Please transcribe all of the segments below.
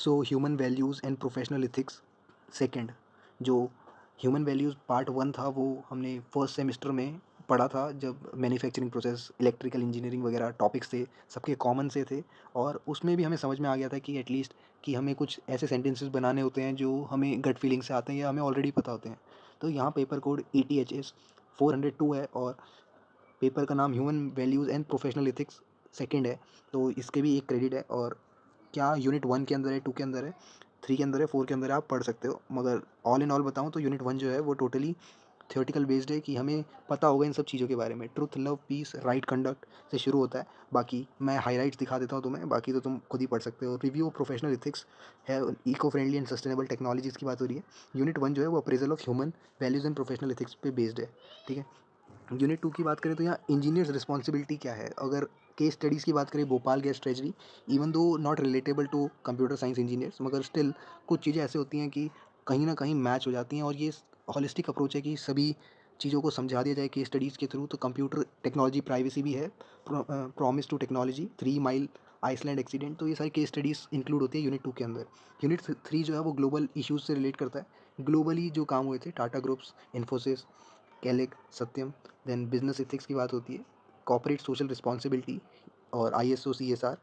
So human values and professional ethics second, जो human values part 1 था वो हमने फर्स्ट सेमेस्टर में पढ़ा था, जब मैन्युफैक्चरिंग प्रोसेस, इलेक्ट्रिकल इंजीनियरिंग वगैरह टॉपिक्स थे, सबके कॉमन से थे। और उसमें भी हमें समझ में आ गया था कि एटलीस्ट कि हमें कुछ ऐसे सेंटेंसेस बनाने होते हैं जो हमें गट फीलिंग से आते हैं या हमें ऑलरेडी पता होते हैं। तो यहाँ पेपर कोड ETHS 402 है और पेपर का नाम human values and professional ethics second है। तो इसके भी एक क्रेडिट है। और क्या यूनिट 1 के अंदर है, 2 के अंदर है, 3 के अंदर है, 4 के अंदर है, आप पढ़ सकते हो। मगर ऑल इन ऑल बताऊँ तो यूनिट 1 जो है वो टोटली थ्योरेटिकल बेस्ड है कि हमें पता होगा इन सब चीज़ों के बारे में। Truth, love, peace, right conduct से शुरू होता है। बाकी मैं हाइलाइट्स दिखा देता हूँ तुम्हें, बाकी तो तुम खुद ही पढ़ सकते हो। रिव्यू प्रोफेशनल एथिक्स है, eco friendly and sustainable technologies की बात हो रही है। यूनिट 1 जो है वो appraisal of human values and professional ethics पे बेस्ड है। ठीक है। यूनिट 2 की बात करें तो यहाँ इंजीनियर्स रिस्पॉन्सिबिलिटी क्या है। अगर केस स्टडीज़ की बात करें, Bhopal gas tragedy, even though not relatable to computer science engineers, मगर स्टिल कुछ चीज़ें ऐसी होती हैं कि कहीं ना कहीं मैच हो जाती हैं। और ये हॉलिस्टिक अप्रोच है कि सभी चीज़ों को समझा दिया जाए केस स्टडीज़ के थ्रू। तो कंप्यूटर टेक्नोलॉजी प्राइवेसी भी है, promise to technology, 3 mile island accident, तो ये सारी केस स्टडीज़ इंक्लूड होती है यूनिट 2 के अंदर। यूनिट 3 जो है वो ग्लोबल इश्यूज़ से रिलेट करता है। ग्लोबली जो काम हुए थे, टाटा ग्रुप्स, इन्फोसिस, कैलिक, सत्यम। देन बिजनेस एथिक्स की बात होती है, कॉर्पोरेट सोशल रिस्पॉन्सिबिलिटी और ISO CSR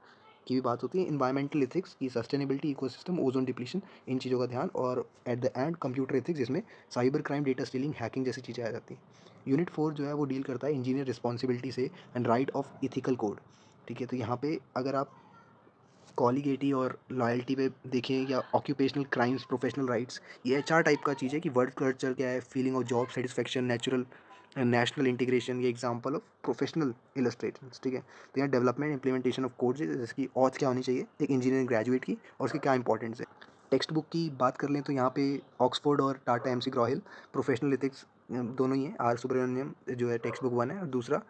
की भी बात होती है। इन्वायरमेंटल एथिक्स की सस्टेनेबिलिटी, इकोसिस्टम, ओजोन डिप्लीशन, इन चीज़ों का ध्यान। और at the end computer ethics, जिसमें cyber crime, data stealing, hacking जैसी चीज़ें आ जाती हैं। यूनिट 4 जो है वो डील करता है इंजीनियर रिस्पॉन्सिबिलिटी से and right of ethical code. ठीक है। तो यहाँ पे अगर आप कॉलीगेटी और लॉयल्टी पे देखें, या ऑक्यूपेशनल क्राइम्स, प्रोफेशनल राइट्स, ये HR टाइप का चीज़ है कि वर्क कल्चर क्या है, feeling of job satisfaction, natural national integration, ये एग्जांपल ऑफ प्रोफेशनल इलस्ट्रेशंस। ठीक है। तो यहाँ डेवलपमेंट इंप्लीमेंटेशन ऑफ कोड्स, जैसे कि ऑथ क्या होनी चाहिए एक इंजीनियरिंग ग्रेजुएट की, और उसकी क्या इंपॉर्टेंस है। टेक्स्ट बुक की बात कर लें तो यहाँ पे ऑक्सफोर्ड और Tata MC Grohill professional ethics दोनों ही हैं। R सुब्रमण्यम जो है टेक्स्ट बुक 1 है, और दूसरा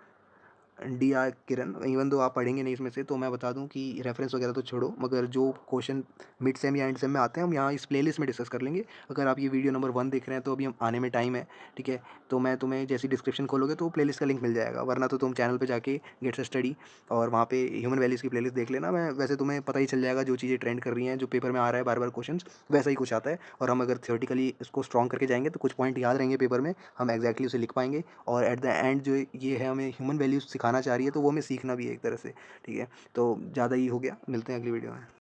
DR किरण। इवन दो आप पढ़ेंगे नहीं इसमें से, तो मैं बता दूं कि रेफरेंस वगैरह तो छोड़ो, मगर जो क्वेश्चन मिड सेम या एंड सेम में आते हैं हम यहाँ इस प्लेलिस्ट में डिस्कस कर लेंगे। अगर आप ये वीडियो नंबर 1 देख रहे हैं तो अभी हम आने में टाइम है। ठीक है। तो मैं तुम्हें जैसी डिस्क्रिप्शन खोलोगे तो प्लेलिस्ट का लिंक मिल जाएगा, वरना तो तुम चैनल पर जाके गेट्स अ स्टडी और वहाँ पे ह्यूमन वैल्यूज़ की प्लेलिस्ट देख लेना। मैं वैसे तुम्हें पता ही चल जाएगा जो चीज़ें ट्रेंड कर रही हैं, जो पेपर में आ रहा है बार बार क्वेश्चन, वैसा ही कुछ आता है। और हम अगर थियोरेटिकली इसको स्ट्रॉन्ग करके जाएंगे तो कुछ पॉइंट याद रहेंगे पेपर में, हम एक्जैक्टली उसे लिख पाएंगे। और एट द एंड जो ये है हमें ह्यूमन वैल्यूज़ सिखाना चाह रही है, तो वो हमें सीखना भी है एक तरह से। ठीक है। तो ज़्यादा ही हो गया, मिलते हैं अगली वीडियो में।